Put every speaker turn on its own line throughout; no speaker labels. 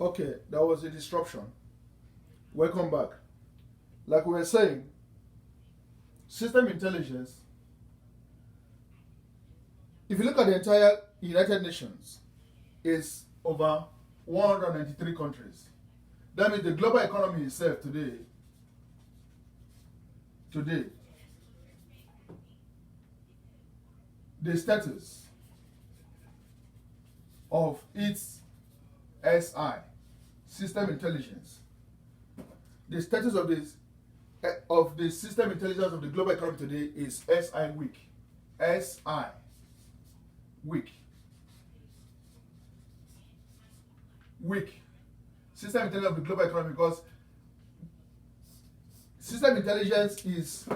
Okay, that was a disruption. Welcome back. Like we were saying, system intelligence, if you look at the entire United Nations, is over 193 countries. That means the global economy itself today, the status of its SI, system intelligence, the status of the system intelligence of the global economy today is SI weak. SI weak. Weak. System intelligence of the global economy, because system intelligence is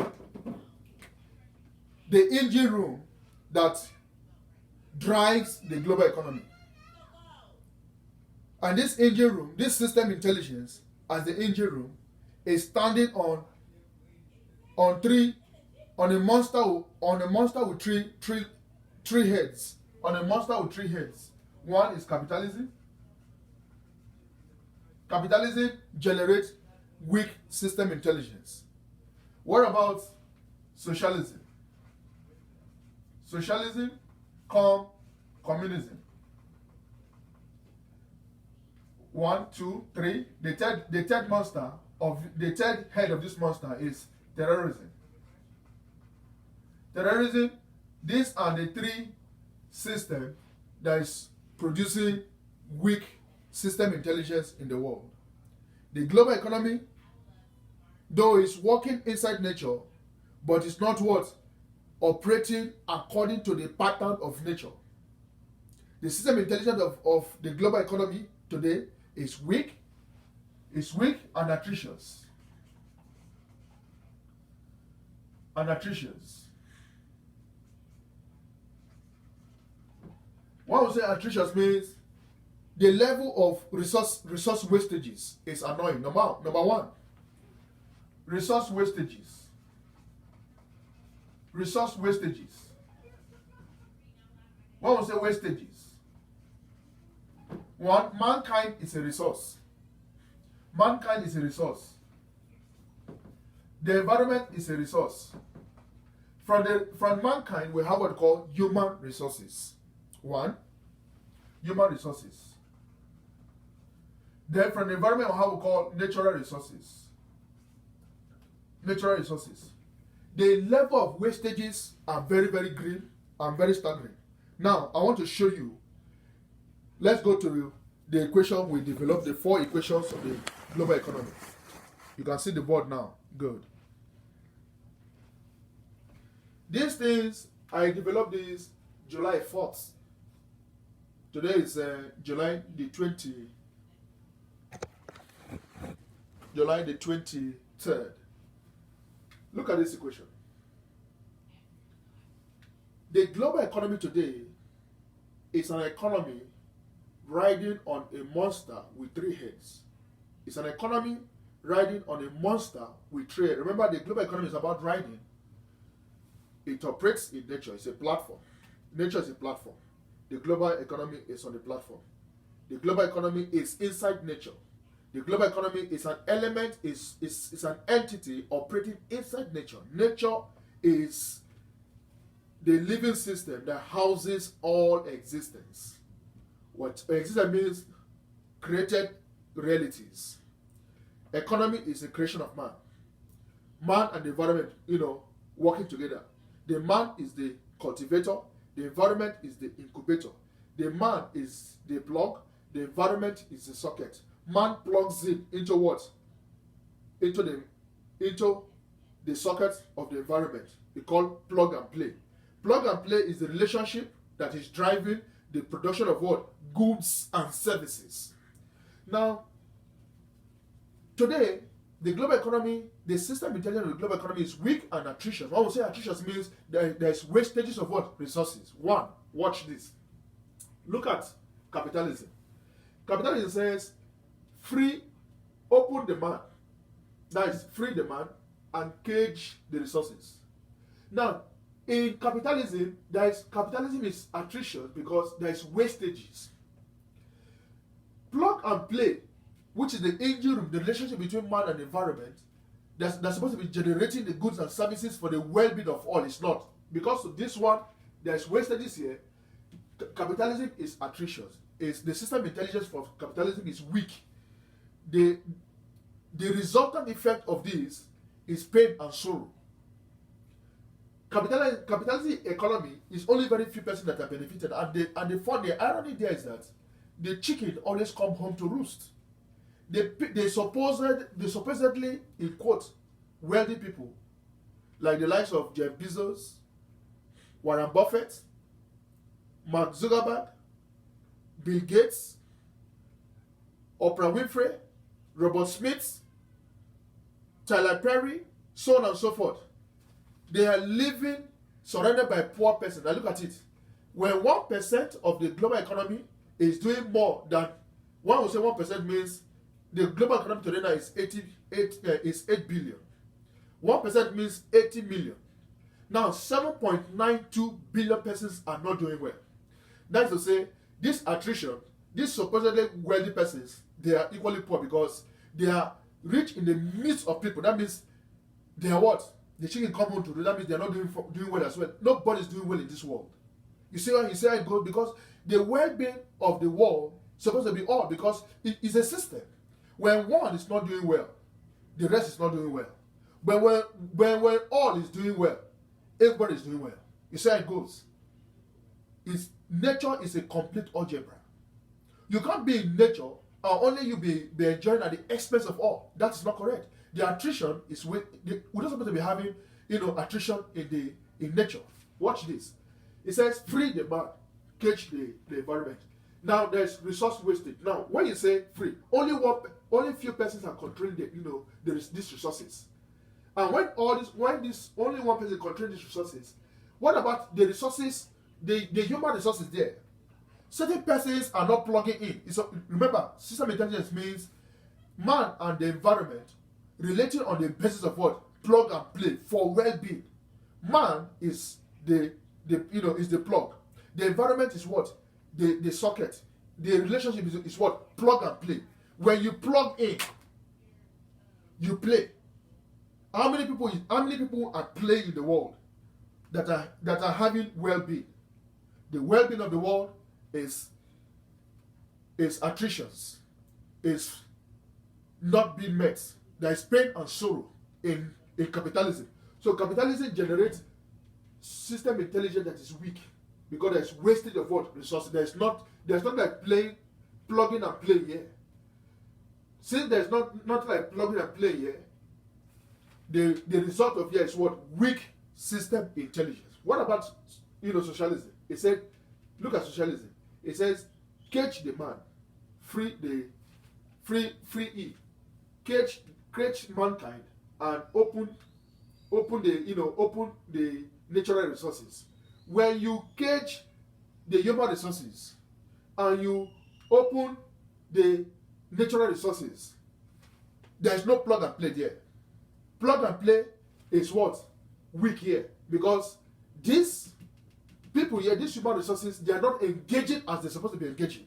the engine room that drives the global economy. And this engine room, this system intelligence as the engine room, is standing on a monster with three heads. On a monster with three heads. One is capitalism. Capitalism generates weak system intelligence. What about socialism? Socialism, communism. 1, 2, 3. The third head of this monster is terrorism. Terrorism, these are the three systems that is producing weak system intelligence in the world. The global economy, though it's working inside nature, but it's not what? Operating according to the pattern of nature. The system intelligence of the global economy today is weak and atrocious. When we say atrocious means the level of resource wastages is annoying. Number one, resource wastages. Resource wastages. When we say wastages, one, mankind is a resource. Mankind is a resource. The environment is a resource. From mankind, we have what we call human resources. One, human resources. Then from the environment, we have what we call natural resources. Natural resources. The level of wastages are very, very grim and very staggering. Now, I want to show you. Let's go to the equation we developed, the 4 equations of the global economy. You can see the board now. Good. These things, I developed these July 4th. Today is July the 23rd. Look at this equation. The global economy today is an economy riding on a monster with 3 heads. It's an economy riding on a monster with 3 heads. Remember, the global economy is about riding. It operates in nature. It's a platform. Nature is a platform. The global economy is on the platform. The global economy is inside nature. The global economy is an element, is an entity operating inside nature. Nature is the living system that houses all existence. What existence means created realities. Economy is a creation of man. Man and the environment, working together. The man is the cultivator. The environment is the incubator. The man is the plug. The environment is the socket. Man plugs it into what? Into the socket of the environment. We call plug and play. Plug and play is the relationship that is driving the production of what? Goods and services. Now, today, the global economy, the system intelligence of the global economy is weak and atrocious. When we say atrocious means there's wastages of what? Resources. One, watch this. Look at capitalism. Capitalism says open demand. That is free demand and cage the resources. Now, in capitalism is atrocious because there is wastages. Plug and play, which is the engine room, the relationship between man and environment, that's supposed to be generating the goods and services for the well-being of all. It's not. Because of this one, there's wastages here. Capitalism is atrocious. Is the system intelligence for capitalism is weak. The resultant effect of this is pain and sorrow. Capitalism economy is only very few persons that are benefited, and the irony there is that the chicken always come home to roost. They supposedly, in quote, wealthy people like the likes of Jeff Bezos, Warren Buffett, Mark Zuckerberg, Bill Gates, Oprah Winfrey, Robert Smith, Tyler Perry, so on and so forth. They are living surrounded by poor persons. Now look at it. When 1% of the global economy is doing more than, one would say 1% means the global economy today now is 8 billion. 1% means 80 million. Now 7.92 billion persons are not doing well. That's to say, this attrition, these supposedly wealthy persons, they are equally poor because they are rich in the midst of people. That means they are what? The chicken come home to do. That means they are not doing well as well. Nobody's doing well in this world. You see how it goes? Because the well-being of the world is supposed to be all, because it is a system. When one is not doing well, the rest is not doing well. But when all is doing well, everybody is doing well. You see how it goes? Nature is a complete algebra. You can't be in nature and only you be enjoying at the expense of all. That is not correct. The attrition is we're not supposed to be having, attrition in nature. Watch this. It says free the man, cage the environment. Now there's resource wastage. Now when you say free, only few persons are controlling these resources. And when only one person controlling these resources, what about the resources, the human resources there? Certain persons are not plugging in. Remember, system intelligence means man and the environment relating on the basis of what? Plug and play for well-being. Man is the plug. The environment is what? The socket. The relationship is what? Plug and play. When you plug in, you play. How many people are playing in the world that are having well-being? The well-being of the world is attritions, is not being met. There is pain and sorrow in capitalism. So capitalism generates system intelligence that is weak because there's wastage of what? Resources. There's not like plugging and play here. Since there's not like plugging and play here, the result of here is what? Weak system intelligence. What about socialism? It said, look at socialism. It says, cage the man, free cage mankind, and open the natural resources. When you cage the human resources and you open the natural resources, there is no plug and play there. Plug and play is what? Weak here, because these people here, these human resources, they are not engaging as they're supposed to be engaging,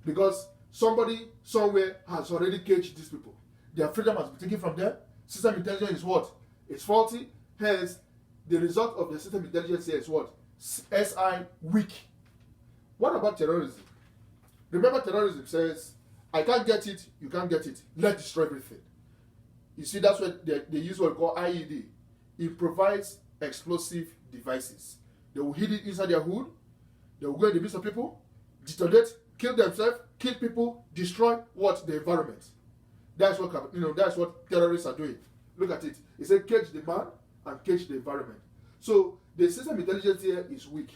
because somebody somewhere has already caged these people. Their freedom has been taken from them. System intelligence is what? It's faulty. Hence, the result of the system intelligence here is what? SI weak. What about terrorism? Remember, terrorism says, I can't get it, you can't get it. Let's destroy everything. You see, that's what they use what we call IED. Improvised explosive devices. They will hid it inside their hood. They will go in the midst of people, detonate, kill themselves, kill people, destroy what? The environment. That's what terrorists are doing. Look at it. It said cage the man and cage the environment. So the system intelligence here is weak.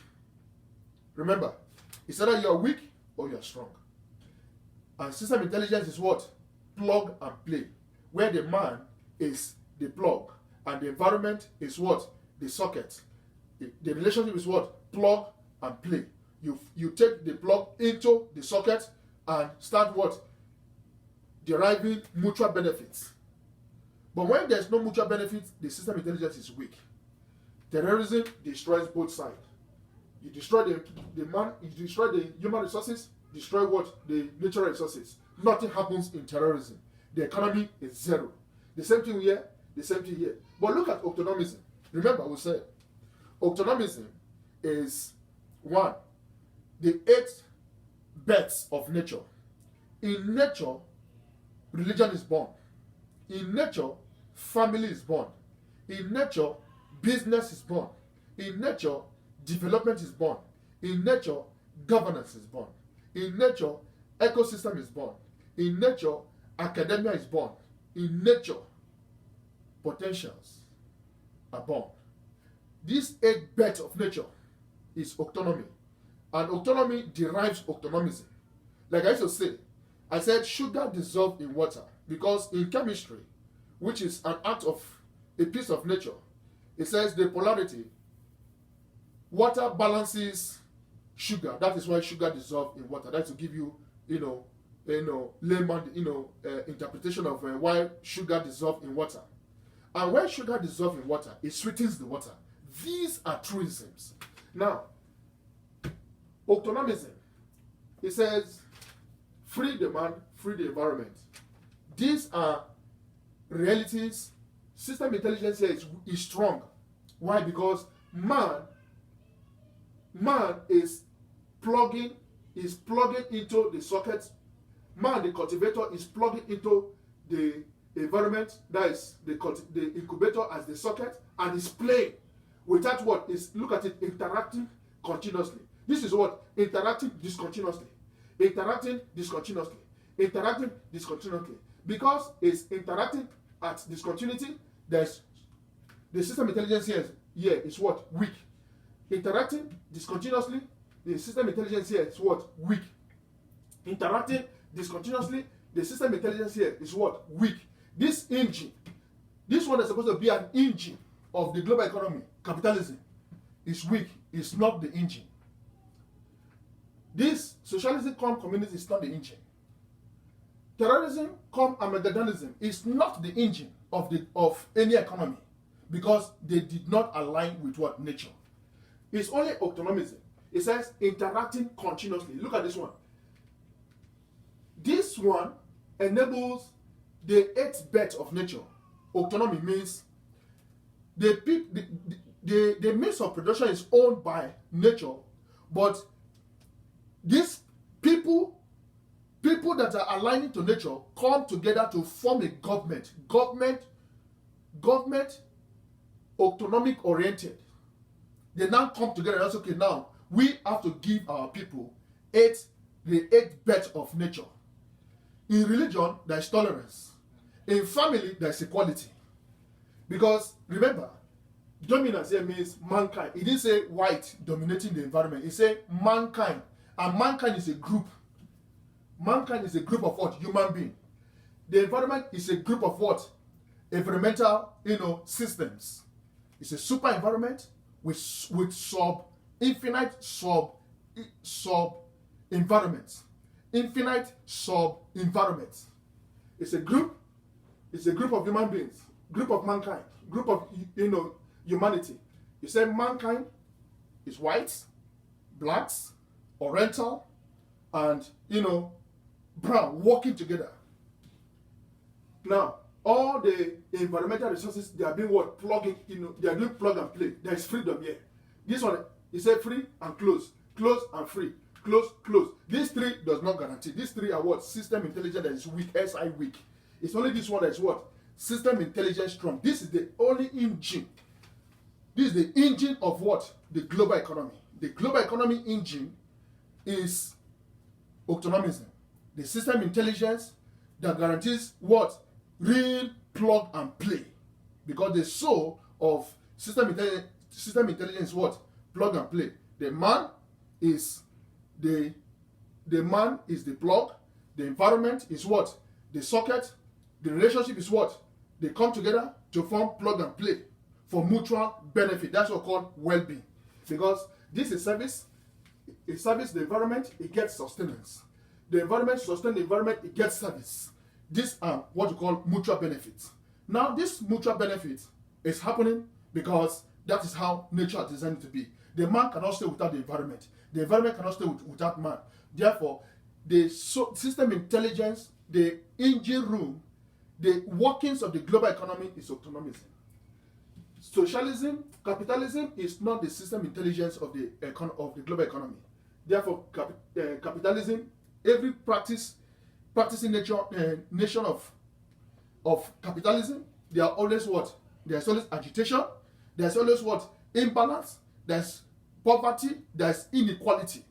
Remember, it's either you are weak or you are strong. And system intelligence is what? Plug and play. Where the man is the plug and the environment is what? The socket. The relationship is what? Plug and play. You take the plug into the socket and start what? Deriving mutual benefits. But when there's no mutual benefits, the system intelligence is weak. Terrorism destroys both sides. You destroy the man, you destroy the human resources, destroy what? The natural resources. Nothing happens in terrorism. The economy is zero. The same thing here, the same thing here. But look at autonomism. Remember, we said autonomism is one, the 8 bets of nature. In nature, religion is born. In nature, family is born. In nature, business is born. In nature, development is born. In nature, governance is born. In nature, ecosystem is born. In nature, academia is born. In nature, potentials are born. This 8 bet of nature is autonomy. And autonomy derives autonomism. Like I used to say, I said sugar dissolved in water because in chemistry, which is an act of a piece of nature, it says the polarity, water balances sugar. That is why sugar dissolved in water. That's to give you, layman, interpretation of why sugar dissolved in water. And when sugar dissolves in water, it sweetens the water. These are truisms. Now, autonomism, it says, free the man, free the environment. These are realities. System intelligence here is strong. Why? Because man is plugging into the socket. Man, the cultivator, is plugging into the environment, that is the incubator as the socket, and is playing without what is, look at it, interacting continuously. This is what? Interacting discontinuously. Interacting discontinuously. Interacting discontinuously. Because it's interacting at discontinuity, there's the system intelligence here is what? Weak. Interacting discontinuously, the system intelligence here is what? Weak. Interacting discontinuously, the system intelligence here is what? Weak. This engine, this one is supposed to be an engine of the global economy, capitalism, is weak. It's not the engine. This socialism come community is not the engine. Terrorism come Armagedonism is not the engine of any economy, because they did not align with what? Nature. It's only autonomism. It says interacting continuously. Look at this one. This one enables the 8th bet of nature. Autonomy means the means of production is owned by nature, but these people that are aligning to nature come together to form a government autonomic oriented. They now come together and say, okay, now we have to give our people the 8th bet of nature. In religion, there is tolerance. In family, there is equality. Because remember, dominance here means mankind. It didn't say white dominating the environment. It said mankind. And mankind is a group. Mankind is a group of what? Human being. The environment is a group of what? Environmental, systems. It's a super environment with infinite sub environments. Infinite sub environments. It's a group of human beings, group of mankind, group of humanity. You say mankind is whites, blacks, oriental, and brown working together. Now, all the environmental resources, they are being what? Plugging, they are doing plug and play. There is freedom here. This one, you say free and close and free, close. These 3 does not guarantee. These 3 are what? System intelligence that is weak, SI weak. It's only this one that is what? System intelligence strong. This is the only engine. This is the engine of what? The global economy. The global economy engine is autonomism. The system intelligence that guarantees what? Real plug and play. Because the soul of system intelligence is what? Plug and play. The man is the plug. The environment is what? The socket. The relationship is what? They come together to form plug and play for mutual benefit. That's what called well-being. Because this is service. It serves the environment, it gets sustenance. The environment sustains the environment, it gets service. These are what we call mutual benefits. Now, this mutual benefit is happening because that is how nature is designed to be. The man cannot stay without the environment. The environment cannot stay without man. Therefore, the system intelligence, the engine room, the workings of the global economy is autonomism. Socialism, capitalism is not the system intelligence of the global economy. Therefore, capitalism, every practicing nation of capitalism, there are always what? There's always agitation. There's always what? Imbalance. There's poverty. There's inequality.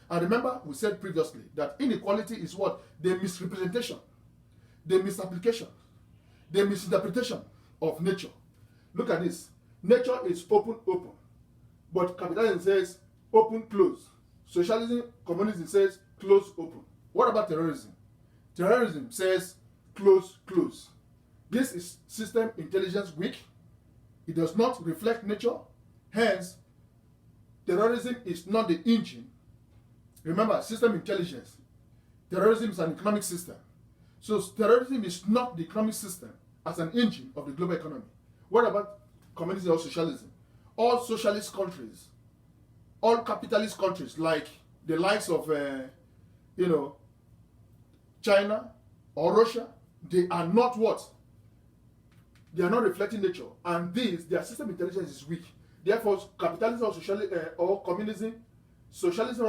And remember, we said previously that inequality is what? The misrepresentation, the misapplication, the misinterpretation of nature. Look at this. Nature is open, open. But capitalism says open, close. Socialism, communism says close, open. What about terrorism? Terrorism says close, close. This is system intelligence weak. It does not reflect nature. Hence, terrorism is not the engine. Remember, system intelligence. Terrorism is an economic system. So terrorism is not the economic system as an engine of the global economy. What about communism or socialism? All socialist countries, all capitalist countries like the likes of, China or Russia, they are not what? They are not reflecting nature. And their system intelligence is weak. Therefore, capitalism or socialism or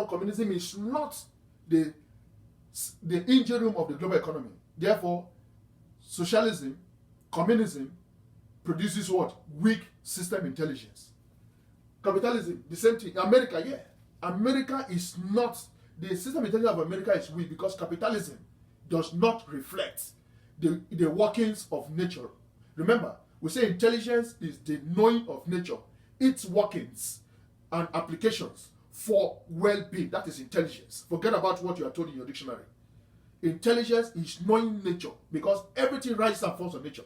communism is not the engine room of the global economy. Therefore, socialism, communism produces what? Weak system intelligence. Capitalism, the same thing. America, yeah. America is not, the system intelligence of America is weak because capitalism does not reflect the workings of nature. Remember, we say intelligence is the knowing of nature, its workings and applications for well-being. That is intelligence. Forget about what you are told in your dictionary. Intelligence is knowing nature because everything rises and falls on nature.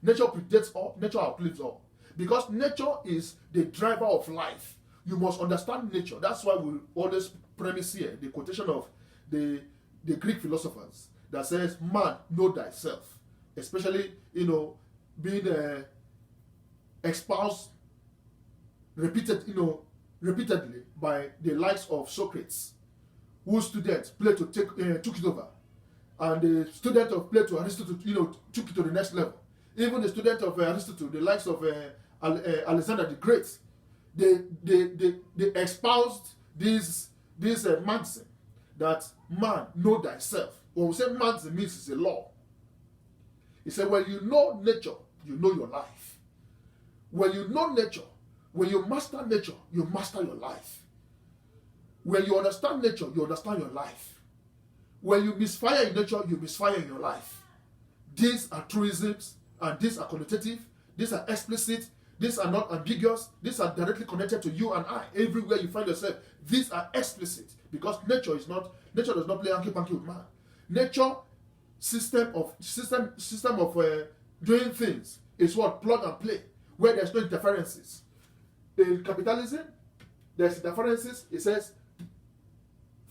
Nature predates all, nature outlives all. Because nature is the driver of life. You must understand nature. That's why we always premise here the quotation of the Greek philosophers that says, man, know thyself. Especially, being espoused repeatedly by the likes of Socrates, whose student Plato took it over. And the student of Plato, Aristotle, took it to the next level. Even the student of Aristotle, the likes of Alexander the Great, they espoused this maxim that man, know thyself. When we say maxim, means it's a law. He said, when you know nature, you know your life. When you know nature, when you master nature, you master your life. When you understand nature, you understand your life. When you misfire in nature, you misfire in your life. These are truisms, and these are connotative, these are explicit, these are not ambiguous, these are directly connected to you and I. Everywhere you find yourself, these are explicit because nature does not play hanky-panky with man. Nature system of doing things is what? Plug and play, where there's no interferences. In capitalism, there's interferences. It says,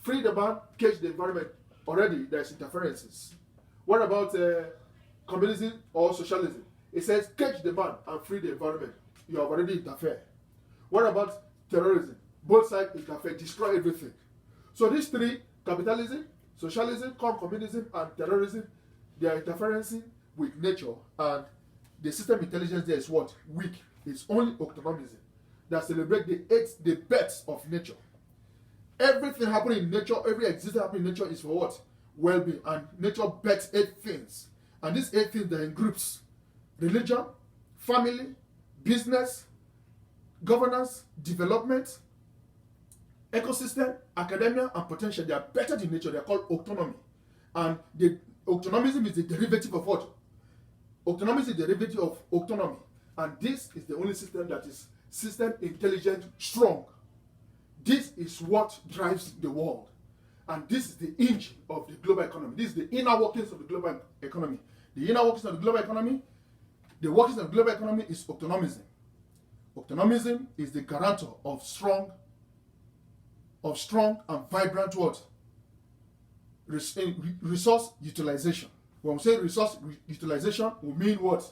free the man, cage the environment. Already, there's interferences. What about communism or socialism? It says, cage the man and free the environment. You have already interfered. What about terrorism? Both sides interfere, destroy everything. So these three, capitalism, socialism, communism, and terrorism, they are interfering with nature, and the system intelligence there is what? Weak. It's only autonomism that celebrates the births of nature. Everything happening in nature, every existence happening in nature is for what? Well-being. And nature births 8 things. And these 8 things are in groups: religion, family, business, governance, development, ecosystem, academia, and potential. They are better than nature. They are called autonomy. And the autonomism is the derivative of what? Autonomy is the derivative of autonomy. And this is the only system that is system intelligent strong. This is what drives the world. And this is the engine of the global economy. This is the inner workings of the global economy. The inner workings of the global economy, the workings of the global economy is autonomism. Autonomism is the guarantor of strong and vibrant what? Resource utilization. When we say resource utilization, we mean what?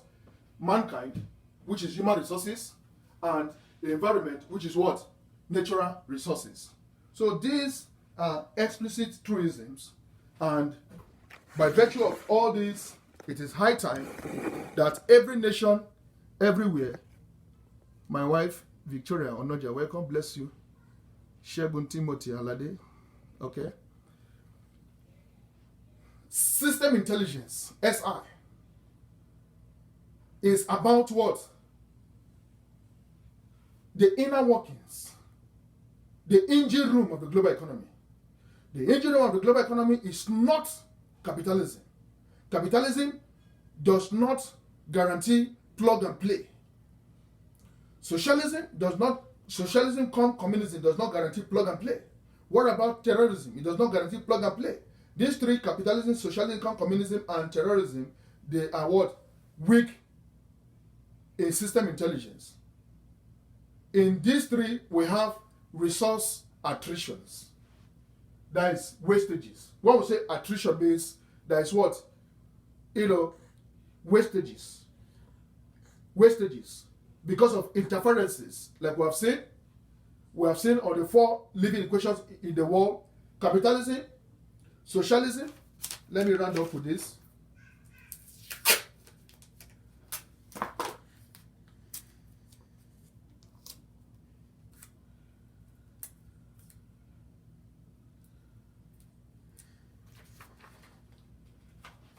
Mankind, which is human resources, and the environment, which is what? Natural resources. So these are explicit truisms And by virtue of all this, it is high time that every nation, everywhere, my wife, Victoria Onoja, welcome, bless you. Shegun Timothy Alade, okay. System intelligence, SI, is about what? The inner workings, the engine room of the global economy. The engine room of the global economy is not capitalism. Capitalism does not guarantee plug and play. Socialism, communism does not guarantee plug and play. What about terrorism? It does not guarantee plug and play. These three, capitalism, socialism, communism, and terrorism, they are what? Weak in system intelligence. In these three, we have resource attritions. That is wastages. When we say attrition means that is what? Wastages. Wastages. Because of interferences, like we have seen on the four living equations in the world: capitalism, socialism. Let me round off with this.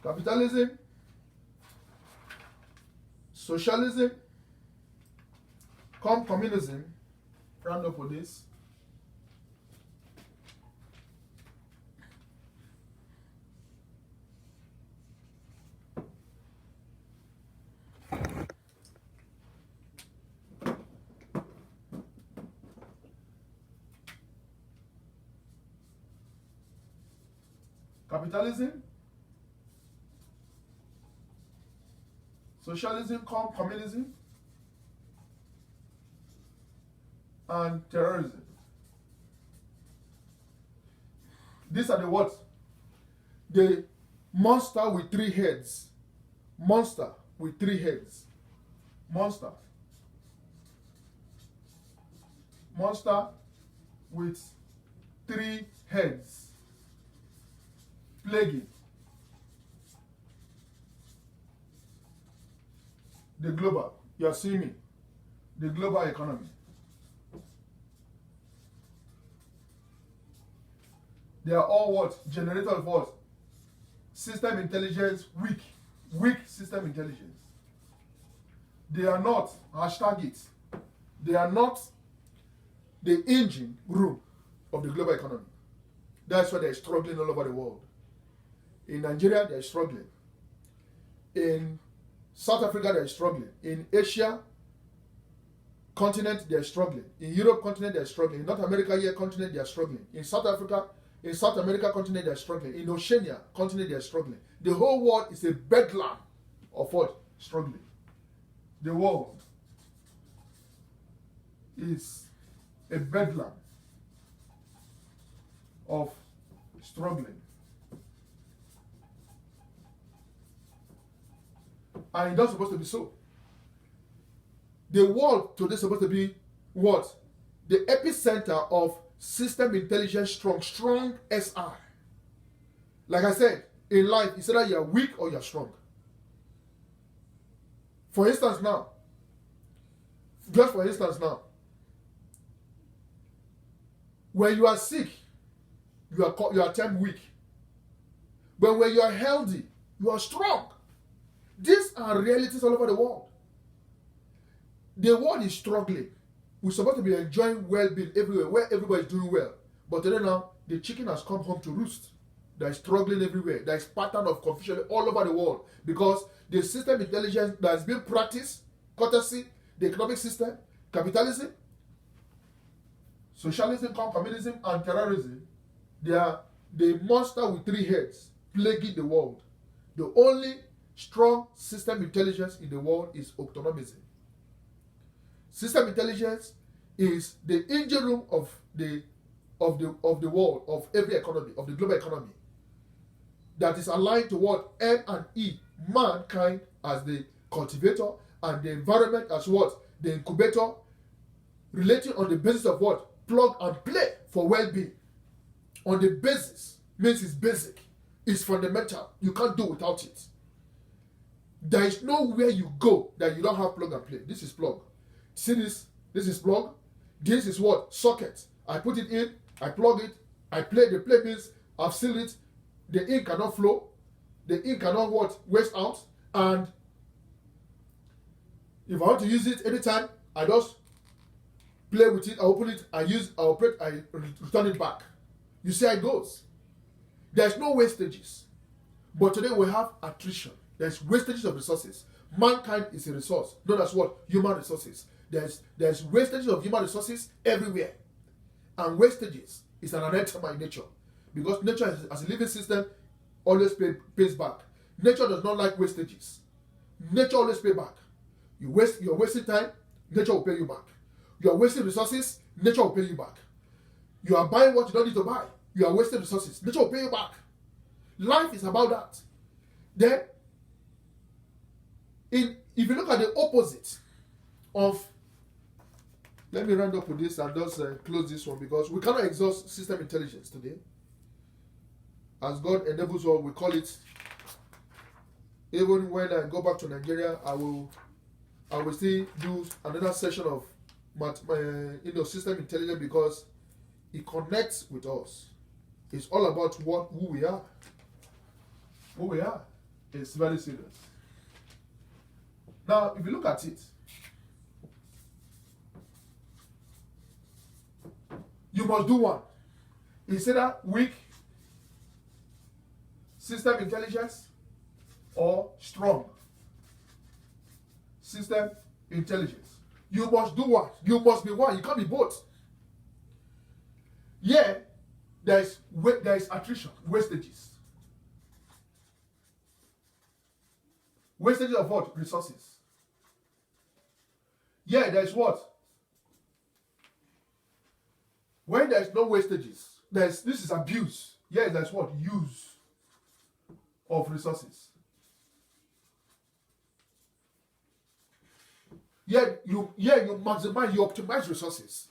Capitalism, socialism, communism, round up with this. Capitalism, socialism, communism, and terrorism. These are the what? The monster with three heads. Monster with three heads. Monster. Monster with three heads. Plaguing the global, you are seeing me, the global economy. They are all what? Generator of what? System intelligence, weak system intelligence. They are not, hashtag it, they are not the engine room of the global economy. That's why they're struggling all over the world. In Nigeria, they're struggling. In South Africa, they're struggling. In Asia continent, they're struggling. In Europe continent, they're struggling. In North America continent, they're struggling. In South America continent, they're struggling. In Oceania continent, they're struggling. The whole world is a bedlam of what? Struggling. The world is a bedlam of struggling. And it's not supposed to be so. The world today is supposed to be what? The epicenter of system intelligence, strong SI. Like I said, in life, it's either you're weak or you're strong. For instance now, when you are sick, you are termed weak. But when you are healthy, you are strong. These are realities all over the world. The world is struggling. We're supposed to be enjoying well-being everywhere, where everybody is doing well. But today now, the chicken has come home to roost. There is struggling everywhere. There is pattern of confusion all over the world. Because the system intelligence that is being practiced, courtesy, the economic system, capitalism, socialism, communism, and terrorism, they are the monster with three heads plaguing the world. The only strong system intelligence in the world is autonomism. System intelligence is the engine room of the world, of every economy, of the global economy, that is aligned to what? M&E, mankind as the cultivator, and the environment as what? The incubator, relating on the basis of what? Plug and play for well-being. On the basis, means it's basic. is fundamental. You can't do without it. There is nowhere you go that you don't have plug and play. This is plug. See this? This is plug. This is what? Socket. I put it in, I plug it, I play. The play means I've sealed it. The ink cannot flow. The ink cannot what? Waste out. And if I want to use it anytime, I just play with it, I open it, I operate, I return it back. You see how it goes. There's no wastages. But today we have attrition. There's wastages of resources. Mankind is a resource. Known as what? Human resources. There's wastages of human resources everywhere. And wastages is an anathema in nature. Because nature as a living system always pays back. Nature does not like wastages. Nature always pays back. You're wasting time, nature will pay you back. You are wasting resources, nature will pay you back. You are buying what you don't need to buy. You are wasting resources, nature will pay you back. Life is about that. Then, if you look at the opposite of, let me round up with this and just close this one, because we cannot exhaust system intelligence today. As God enables all, we call it. Even when I go back to Nigeria, I will still do another session of system intelligence, because it connects with us. It's all about who we are. Who we are. It's very serious. Now, if you look at it, you must do one. It's either weak system intelligence or strong system intelligence. You must do one. You must be one. You can't be both. Yeah, there is attrition, wastages. Wastages of what? Resources. Yeah, there is what? When there is no wastages, this is abuse. Yeah, there's what? Use of resources. You maximize, you optimize resources.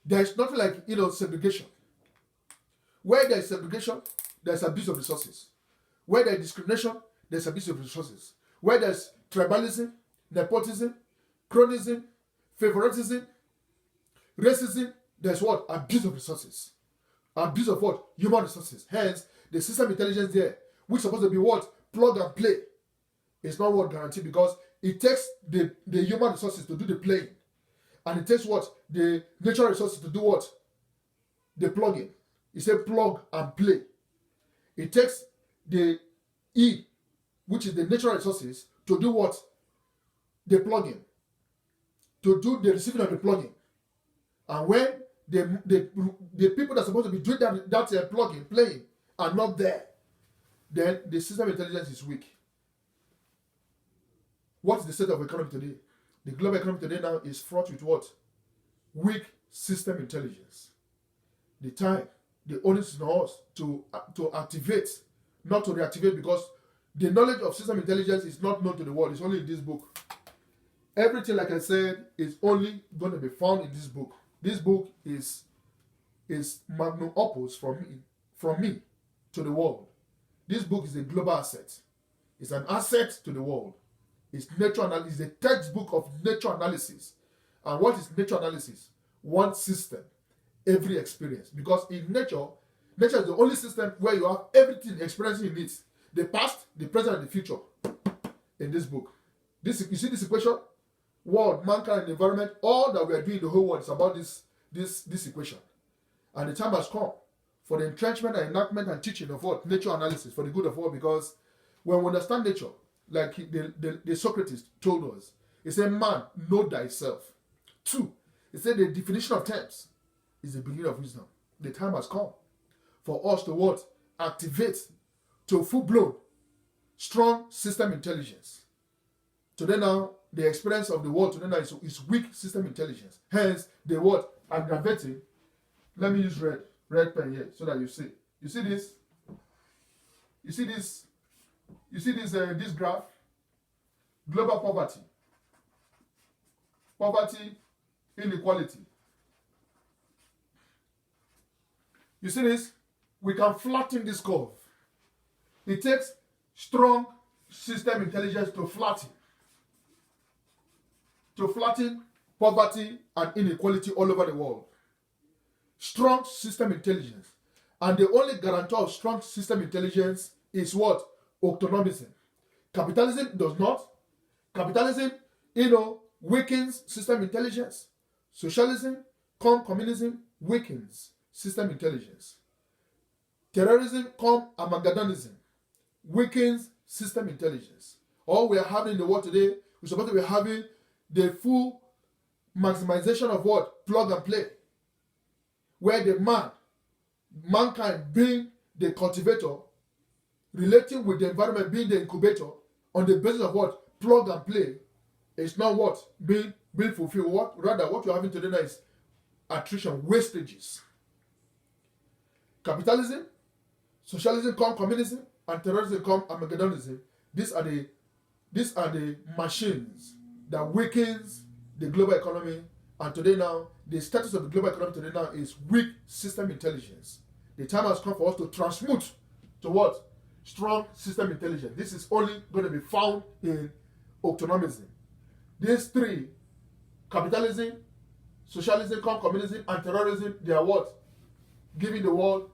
There's nothing like segregation. Where there's segregation, there's abuse of resources. Where there's discrimination, there's abuse of resources. Where there's tribalism, nepotism, cronyism, favoritism, racism, there's what? Abuse of resources. Abuse of what? Human resources. Hence, the system intelligence there, which is supposed to be what? Plug and play. It's not what guaranteed, because it takes the human resources to do the playing. And it takes what? The natural resources to do what? The plugging. It's a plug and play. It takes the E, which is the natural resources, to do what? The plugging. To do the receiving of the plugging. And when the people that are supposed to be doing that plugging, playing, are not there, then the system intelligence is weak. What's the state of economy today? The global economy today now is fraught with what? Weak system intelligence. The onus is on us to activate, not to reactivate, because the knowledge of system intelligence is not known to the world. It's only in this book. Everything, like I said, is only going to be found in this book. This book is magnum opus from me to the world. This book is a global asset. It's an asset to the world. It's nature analysis. It's a textbook of nature analysis. And what is nature analysis? One system, every experience. Because in nature is the only system where you have everything experiencing in it. The past, the present, and the future. In this book. You see this equation? World, mankind, and environment, all that we are doing in the whole world is about this equation. And the time has come for the entrenchment and enactment and teaching of what? Nature analysis for the good of all, because when we understand nature, like the Socrates told us, he said, man, know thyself. 2, he said the definition of terms is the beginning of wisdom. The time has come for us to what? Activate to full-blown, strong system intelligence. Today now, the experience of the world today now is weak system intelligence. Hence, the word aggravating. Let me use red pen here so that you see. You see this? You see this? You see this graph? Global poverty. Poverty, inequality. You see this? we can flatten this curve. It takes strong system intelligence to flatten poverty and inequality all over the world. Strong system intelligence. And the only guarantor of strong system intelligence is what? Autonomism. Capitalism does not. Capitalism, weakens system intelligence. Socialism, communism, weakens system intelligence. Terrorism, Armagedonism, weakens system intelligence. All we are having in the world today, we're supposed to be having the full maximization of what? Plug and play. Where the mankind being the cultivator, relating with the environment being the incubator, on the basis of what? Plug and play, is not what? Being fulfilled. Rather, what you're having today now is attrition, wastages. Capitalism, socialism, communism, and terrorism, Armagedonism. These are the machines that weakens the global economy. And today now, the status of the global economy today now is weak system intelligence. The time has come for us to transmute to what? Strong system intelligence. This is only going to be found in autonomism. These three, capitalism, socialism, communism, and terrorism, they are what? Giving the world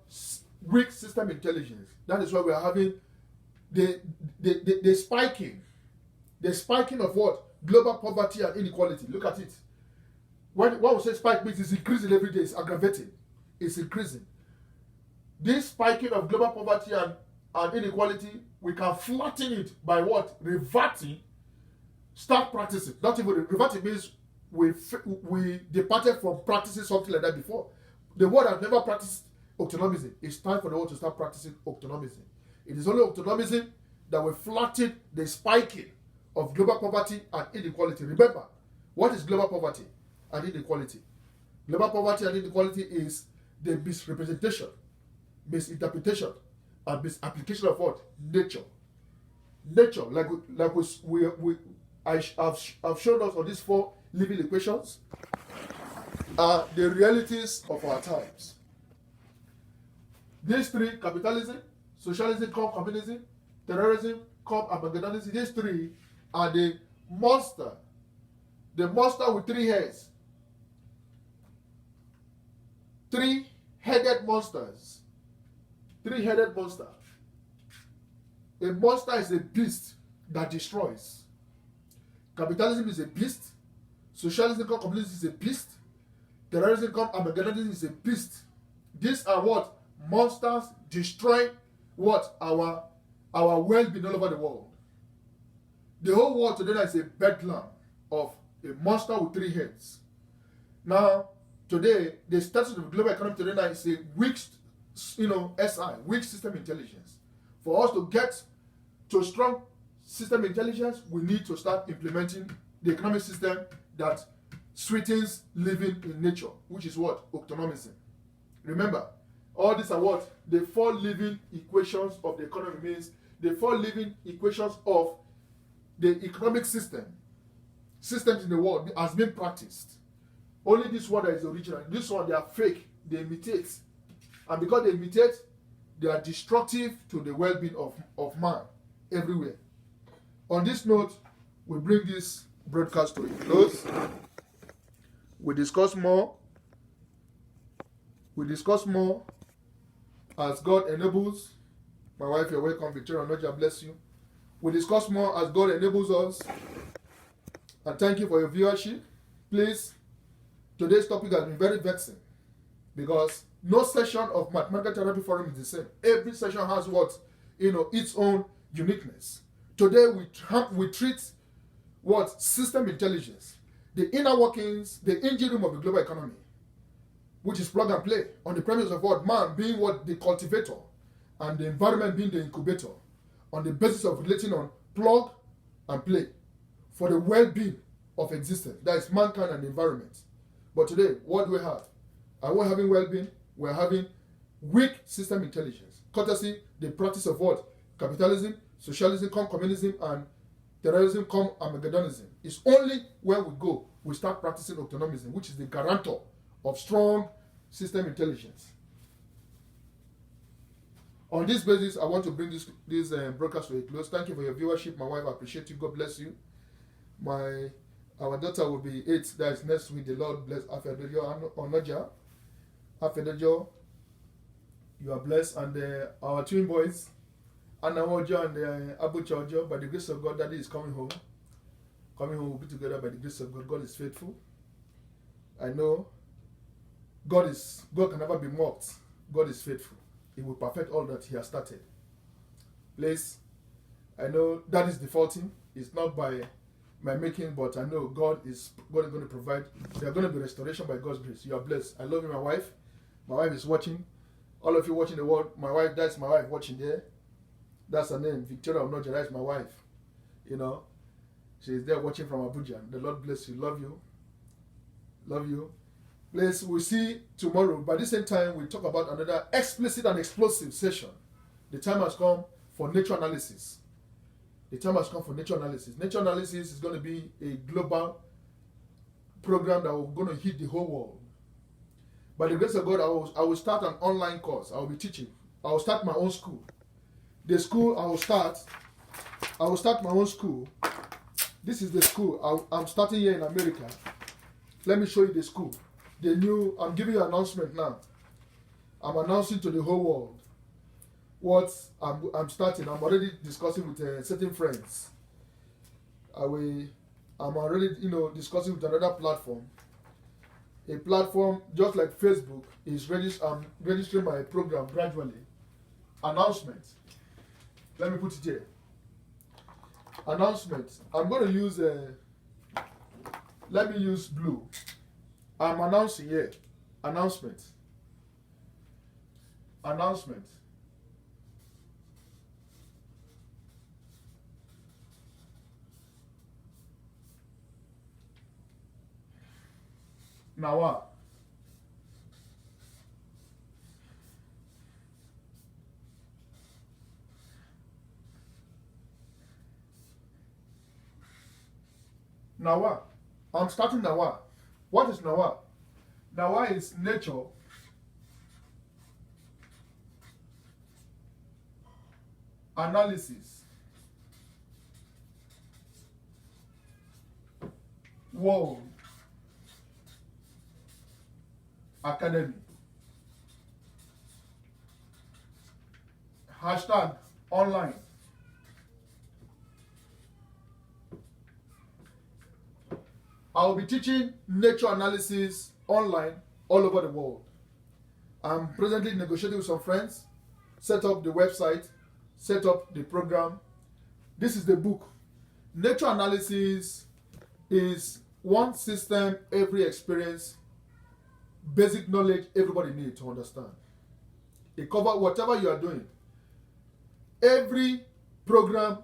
weak system intelligence. That is why we are having the spiking of what? Global poverty and inequality. Look at it. When we say spike means it's increasing every day, it's aggravating. It's increasing. This spiking of global poverty and inequality, we can flatten it by what? Reverting. Start practicing. Not even reverting means we departed from practicing something like that before. The world has never practiced autonomism. It's time for the world to start practicing autonomism. It is only autonomism that will flatten the spiking of global poverty and inequality. Remember, what is global poverty and inequality? Global poverty and inequality is the misrepresentation, misinterpretation, and misapplication of what? Nature. Nature, I've shown us on these 4 living equations, are the realities of our times. These 3, capitalism, socialism, communism, terrorism, Armagedonism, these 3 are the monster with 3 heads. 3-headed monsters. 3-headed monster. A monster is a beast that destroys. Capitalism is a beast. Socialism, communism is a beast. Terrorism, Armagedonism is a beast. These are what? Monsters destroy what? Our well-being all over the world. The whole world today is a bedlam of a monster with 3 heads. Now, today, the status of the global economy today now is a weak, weak system intelligence. For us to get to strong system intelligence, we need to start implementing the economic system that sweetens living in nature, which is what? Autonomism. Remember, all these are what? The 4 living equations of the economy means the 4 living equations of the economic system. Systems in the world has been practiced. Only this one that is original. This one, they are fake. They imitate. And because they imitate, they are destructive to the well-being of man everywhere. On this note, we bring this broadcast to a close. We discuss more as God enables. My wife, you're welcome. Victoria, God bless you. We discuss more as God enables us. And thank you for your viewership. Please, today's topic has been very vexing because no session of Mathematical Therapy Forum is the same. Every session has what? Its own uniqueness. Today we treat what? System intelligence. The inner workings, the engine room of the global economy, which is plug and play, on the premise of what? Man being what? The cultivator, and the environment being the incubator, on the basis of relating on plug and play for the well-being of existence. That is mankind and the environment. But today, what do we have? Are we having well-being? We're having weak system intelligence. Courtesy, the practice of what? Capitalism, socialism, communism, and terrorism, Armagedonism. It's only where we go, we start practicing autonomism, which is the guarantor of strong system intelligence. On this basis, I want to bring this broadcast to a close. Thank you for your viewership. My wife, I appreciate you. God bless you. Our daughter will be 8. That is next week. The Lord bless Afedejo Onoja. Afedejo, you are blessed. And our twin boys, Anna Ojo and Abucha Ojo, by the grace of God, Daddy is coming home. Coming home, we'll be together by the grace of God. God is faithful. I know God can never be mocked. God is faithful. He will perfect all that He has started. Please, I know that is defaulting. It's not by my making, but I know God is going to provide. There are going to be restoration by God's grace. You are blessed. I love you, my wife. My wife is watching. All of you watching the world, my wife, that's my wife watching there. That's her name, Victoria Onoja. That's my wife. You know, she's there watching from Abuja. The Lord bless you. Love you. Love you. Please, we'll see tomorrow. By the same time, we'll talk about another explicit and explosive session. The time has come for nature analysis. The time has come for nature analysis. Nature analysis is going to be a global program that will going to hit the whole world. By the grace of God, I will start an online course. I will be teaching. I will start my own school. The school I will start my own school. This is the school. I'm starting here in America. Let me show you the school. I'm giving you an announcement now. I'm announcing to the whole world what I'm starting. I'm already discussing with certain friends. I'm already, discussing with another platform. A platform just like Facebook is I'm registering my program gradually. Announcement. Let me put it here. Announcement. I'm going to use let me use blue. I'm announcing here. Announcement. Announcement. Now what? Nawa. I'm starting Nawa. What is Nawa? Nawa is nature analysis world academy. Hashtag online. I will be teaching nature analysis online all over the world. I'm presently negotiating with some friends, set up the website, set up the program. This is the book. Nature analysis is one system, every experience, basic knowledge everybody needs to understand. It covers whatever you are doing. Every program,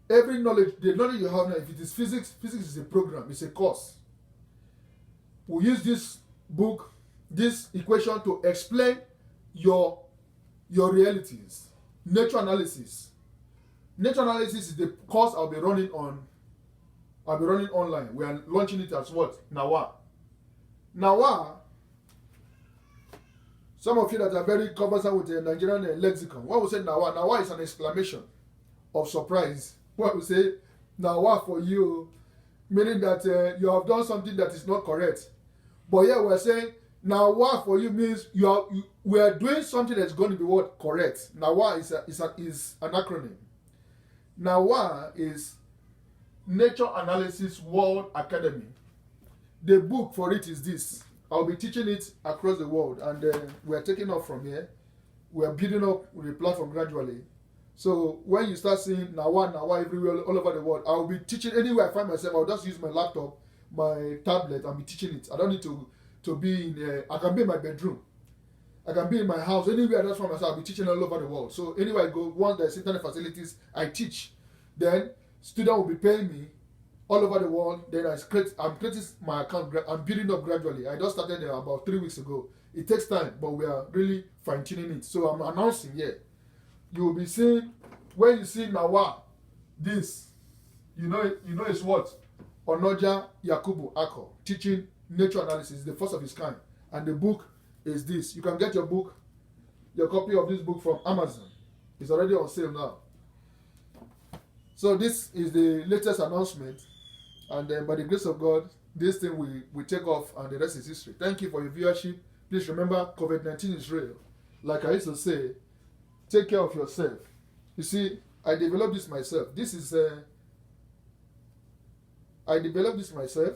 every knowledge, the knowledge you have now, if it is physics is a program, it's a course. We use this book, this equation to explain your realities. Nature analysis. Nature analysis is the course I'll be running online. We are launching it as what? Nawa. Nawa. Some of you that are very conversant with the Nigerian lexicon, when we say Nawa, Nawa is an exclamation of surprise. When we say Nawa for you, meaning that you have done something that is not correct. But here we're saying Nawa for you means we are doing something that's going to be what? Correct. Nawa is an acronym. Nawa is Nature Analysis World Academy. The book for it is this. I'll be teaching it across the world, and we are taking off from here. We are building up the platform gradually. So when you start seeing Nawa everywhere, all over the world, I'll be teaching anywhere I find myself. I'll just use my laptop, my tablet, and be teaching it. I don't need to be in. I can be in my bedroom. I can be in my house. Anywhere I just find myself, I'll be teaching all over the world. So anywhere I go, once there's internet facilities, I teach. Then students will be paying me all over the world. Then I'm creating my account. I'm building up gradually. I just started there about 3 weeks ago. It takes time, but we are really fine-tuning it. So I'm announcing here. You will be seeing, when you see Nawa, this, you know it's what? Onoja Yakubu Ako, teaching nature analysis, the first of its kind. And the book is this. You can get your book your copy of this book from Amazon. It's already on sale now. So this is the latest announcement, and then by the grace of God, this thing will take off, and the rest is history. Thank you for your viewership. Please remember, COVID-19 is real. Like I used to say, take care of yourself. You see, I developed this myself. I developed this myself.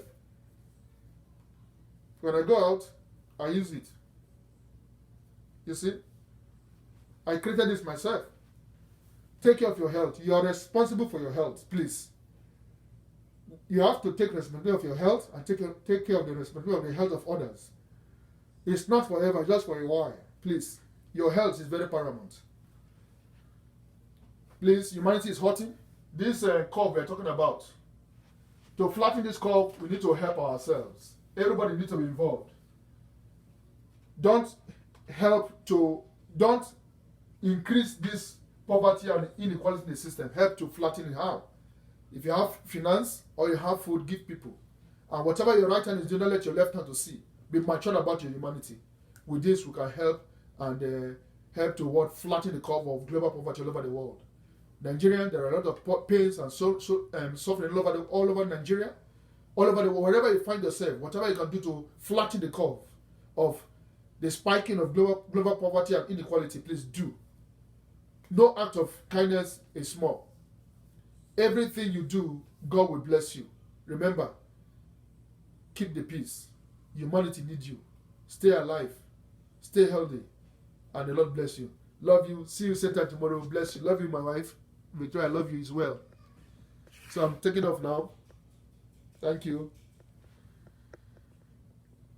When I go out, I use it. You see, I created this myself. Take care of your health. You are responsible for your health, please. You have to take responsibility of your health and take care of the responsibility of the health of others. It's not forever, just for a while. Please, your health is very paramount. Please, humanity is hurting. This curve we're talking about, to flatten this curve, we need to help ourselves. Everybody needs to be involved. Don't increase this poverty and inequality in the system. Help to flatten it out. If you have finance or you have food, give people. And whatever your right hand is doing, don't let your left hand to see. Be mature about your humanity. With this, we can help and help to flatten the curve of global poverty all over the world. Nigeria, there are a lot of pains and suffering all over Nigeria, all over the world. Wherever you find yourself, whatever you can do to flatten the curve of the spiking of global poverty and inequality, please do. No act of kindness is small. Everything you do, God will bless you. Remember, keep the peace. Humanity needs you. Stay alive. Stay healthy. And the Lord bless you. Love you. See you same time tomorrow. Bless you. Love you, my wife. Victoria, I love you as well. So I'm taking off now. Thank you.